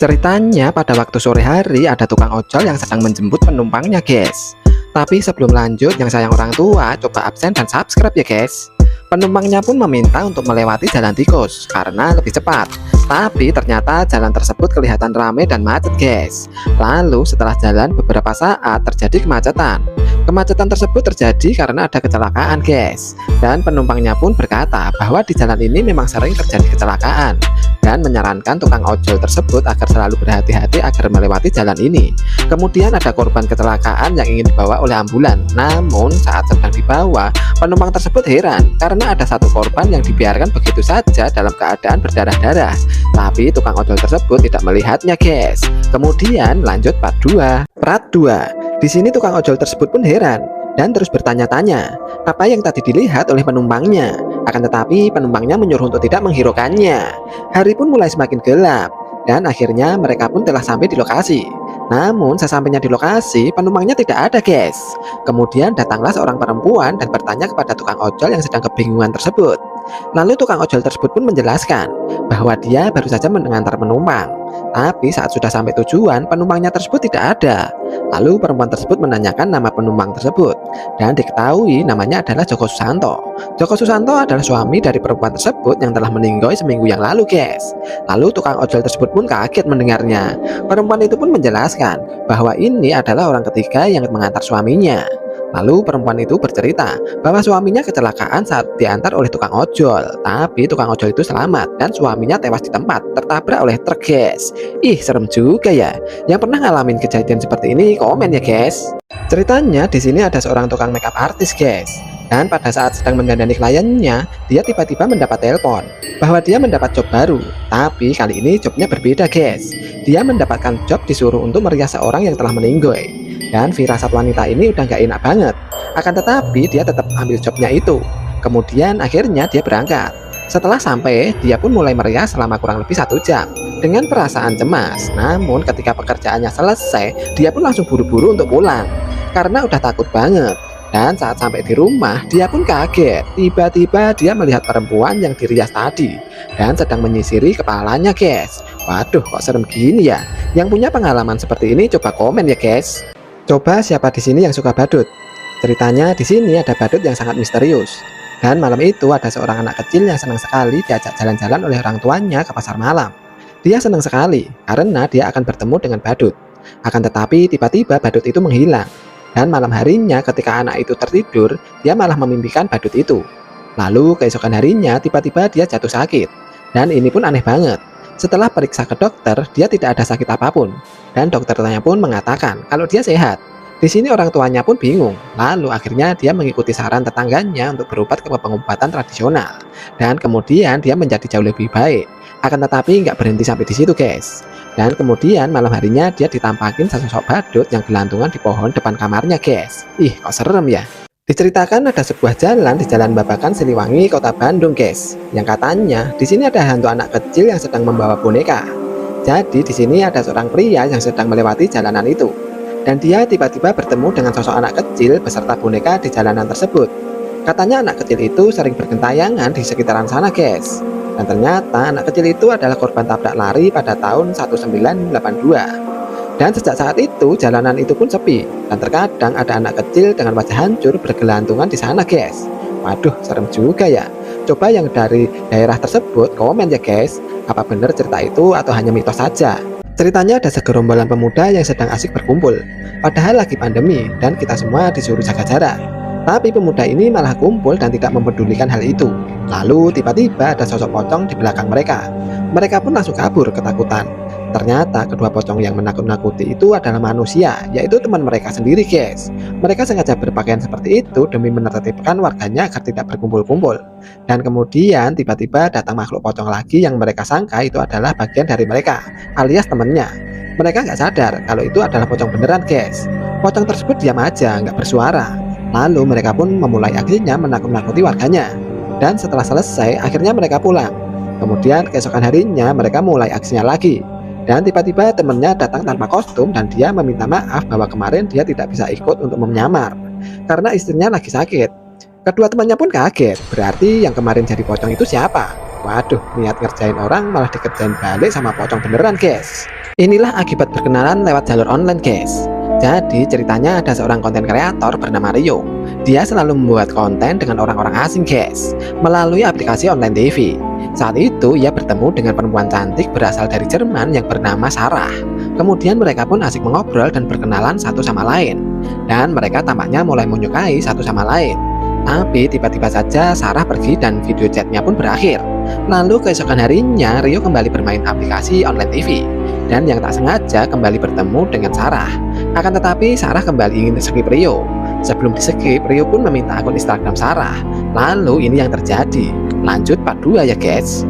Ceritanya pada waktu sore hari ada tukang ojol yang sedang menjemput penumpangnya guys. Tapi sebelum lanjut, yang sayang orang tua coba absen dan subscribe ya guys. Penumpangnya pun meminta untuk melewati jalan tikus karena lebih cepat. Tapi ternyata jalan tersebut kelihatan ramai dan macet guys. Lalu setelah jalan beberapa saat terjadi kemacetan. Kemacetan tersebut terjadi karena ada kecelakaan guys. Dan penumpangnya pun berkata bahwa di jalan ini memang sering terjadi kecelakaan, dan menyarankan tukang ojol tersebut agar selalu berhati-hati agar melewati jalan ini. Kemudian ada korban kecelakaan yang ingin dibawa oleh ambulan. Namun saat sedang dibawa, penumpang tersebut heran karena ada satu korban yang dibiarkan begitu saja dalam keadaan berdarah-darah. Tapi tukang ojol tersebut tidak melihatnya guys. Kemudian lanjut part 2. Part 2. Di sini tukang ojol tersebut pun heran dan terus bertanya-tanya apa yang tadi dilihat oleh penumpangnya. Akan tetapi penumpangnya menyuruh untuk tidak menghiraukannya. Hari pun mulai semakin gelap dan akhirnya mereka pun telah sampai di lokasi. Namun sesampainya di lokasi, penumpangnya tidak ada guys. Kemudian datanglah seorang perempuan dan bertanya kepada tukang ojol yang sedang kebingungan tersebut. Lalu tukang ojol tersebut pun menjelaskan bahwa dia baru saja mengantar penumpang. Tapi saat sudah sampai tujuan, penumpangnya tersebut tidak ada. Lalu perempuan tersebut menanyakan nama penumpang tersebut, dan diketahui namanya adalah Joko Susanto. Joko Susanto adalah suami dari perempuan tersebut yang telah meninggal seminggu yang lalu guys. Lalu tukang ojol tersebut pun kaget mendengarnya. Perempuan itu pun menjelaskan bahwa ini adalah orang ketiga yang mengantar suaminya. Lalu perempuan itu bercerita bahwa suaminya kecelakaan saat diantar oleh tukang ojol. Tapi tukang ojol itu selamat dan suaminya tewas di tempat tertabrak oleh truk guys. Ih, serem juga ya. Yang pernah ngalamin kejadian seperti ini komen ya guys. Ceritanya di sini ada seorang tukang makeup artis guys. Dan pada saat sedang mendandani kliennya, dia tiba-tiba mendapat telepon bahwa dia mendapat job baru. Tapi kali ini jobnya berbeda guys. Dia mendapatkan job disuruh untuk merias seorang yang telah meninggal. Dan firasat wanita ini udah gak enak banget. Akan tetapi dia tetap ambil jobnya itu. Kemudian akhirnya dia berangkat. Setelah sampai, dia pun mulai merias selama kurang lebih 1 jam dengan perasaan cemas. Namun ketika pekerjaannya selesai, dia pun langsung buru-buru untuk pulang karena udah takut banget. Dan saat sampai di rumah, dia pun kaget. Tiba-tiba dia melihat perempuan yang dirias tadi dan sedang menyisiri kepalanya guys. Waduh, kok serem gini ya. Yang punya pengalaman seperti ini coba komen ya guys. Coba siapa di sini yang suka badut? Ceritanya di sini ada badut yang sangat misterius. Dan malam itu ada seorang anak kecil yang senang sekali diajak jalan-jalan oleh orang tuanya ke pasar malam. Dia senang sekali karena dia akan bertemu dengan badut. Akan tetapi tiba-tiba badut itu menghilang. Dan malam harinya ketika anak itu tertidur, dia malah memimpikan badut itu. Lalu keesokan harinya tiba-tiba dia jatuh sakit. Dan ini pun aneh banget. Setelah periksa ke dokter, dia tidak ada sakit apapun. Dan dokternya pun mengatakan kalau dia sehat. Di sini orang tuanya pun bingung. Lalu akhirnya dia mengikuti saran tetangganya untuk berobat ke pengobatan tradisional. Dan kemudian dia menjadi jauh lebih baik. Akan tetapi nggak berhenti sampai di situ guys. Dan kemudian malam harinya dia ditampakin sesosok badut yang gelantungan di pohon depan kamarnya guys. Ih, kok serem ya. Diceritakan ada sebuah jalan di Jalan Babakan Siliwangi, Kota Bandung guys. Yang katanya di sini ada hantu anak kecil yang sedang membawa boneka. Jadi di sini ada seorang pria yang sedang melewati jalanan itu. Dan dia tiba-tiba bertemu dengan sosok anak kecil beserta boneka di jalanan tersebut. Katanya anak kecil itu sering bergentayangan di sekitaran sana guys. Dan ternyata anak kecil itu adalah korban tabrak lari pada tahun 1982. Dan sejak saat itu jalanan itu pun sepi. Dan terkadang ada anak kecil dengan wajah hancur bergelantungan di sana guys. Waduh, serem juga ya. Coba yang dari daerah tersebut komen ya guys. Apa benar cerita itu atau hanya mitos saja? Ceritanya ada segerombolan pemuda yang sedang asik berkumpul. Padahal lagi pandemi dan kita semua disuruh jaga jarak. Tapi pemuda ini malah kumpul dan tidak mempedulikan hal itu. Lalu tiba-tiba ada sosok pocong di belakang mereka. Mereka pun langsung kabur ketakutan. Ternyata kedua pocong yang menakut-nakuti itu adalah manusia, yaitu teman mereka sendiri guys. Mereka sengaja berpakaian seperti itu demi menertibkan warganya agar tidak berkumpul-kumpul. Dan kemudian tiba-tiba datang makhluk pocong lagi yang mereka sangka itu adalah bagian dari mereka, alias temannya. Mereka nggak sadar kalau itu adalah pocong beneran guys. Pocong tersebut diam aja, nggak bersuara. Lalu mereka pun memulai aksinya menakut-nakuti warganya. Dan setelah selesai, akhirnya mereka pulang. Kemudian keesokan harinya mereka mulai aksinya lagi. Dan tiba-tiba temannya datang tanpa kostum dan dia meminta maaf bahwa kemarin dia tidak bisa ikut untuk menyamar karena istrinya lagi sakit. Kedua temannya pun kaget, berarti yang kemarin jadi pocong itu siapa? Waduh, niat ngerjain orang malah dikerjain balik sama pocong beneran guys. Inilah akibat berkenalan lewat jalur online guys. Jadi ceritanya ada seorang konten kreator bernama Rio. Dia selalu membuat konten dengan orang-orang asing guys, melalui aplikasi online TV. Saat itu ia bertemu dengan perempuan cantik berasal dari Jerman yang bernama Sarah. Kemudian mereka pun asik mengobrol dan berkenalan satu sama lain. Dan mereka tampaknya mulai menyukai satu sama lain. Tapi tiba-tiba saja Sarah pergi dan video chatnya pun berakhir. Lalu keesokan harinya Rio kembali bermain aplikasi online TV. Dan yang tak sengaja kembali bertemu dengan Sarah. Akan tetapi Sarah kembali ingin skip Rio. Sebelum di-skip, Rio pun meminta akun Instagram Sarah. Lalu ini yang terjadi. Lanjut part 2 ya guys.